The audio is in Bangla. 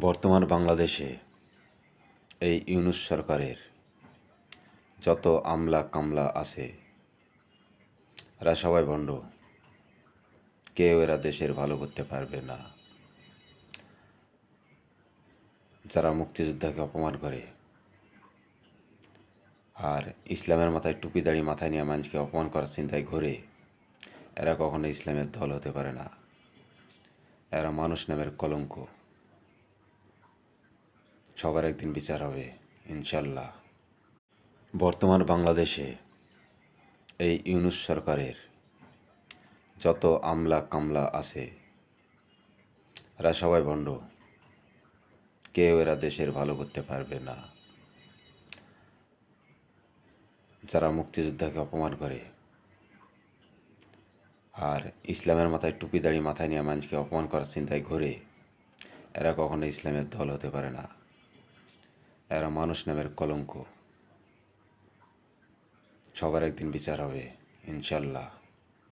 বর্তমান বাংলাদেশে এই ইউনূস সরকারের যত আমলা কামলা আছে এরা সবাই ভণ্ড। কেউ এরা দেশের ভালো করতে পারবে না। যারা মুক্তিযোদ্ধাকে অপমান করে আর ইসলামের মাথায় টুপি দাড়ি মাথায় নিয়ে মানুষকে অপমান করার চিন্তায় ঘুরে, এরা কখনো ইসলামের দল হতে পারে না। এরা মানুষ নামের কলঙ্ক। সবার একদিন বিচার হবে ইনশাল্লাহ। বর্তমান বাংলাদেশে এই ইউনূস সরকারের যত আমলা কামলা আছে এরা সবাই ভণ্ড। কেউ এরা দেশের ভালো করতে পারবে না। যারা মুক্তিযোদ্ধাকে অপমান করে আর ইসলামের মাথায় টুপি দাড়ি মাথায় নিয়ে মানুষকে অপমান করার চিন্তায় ঘুরে, এরা কখনো ইসলামের দল হতে পারে না। এরা মানুষ নামের কলঙ্ক। সবার একদিন বিচার হবে ইনশাল্লাহ।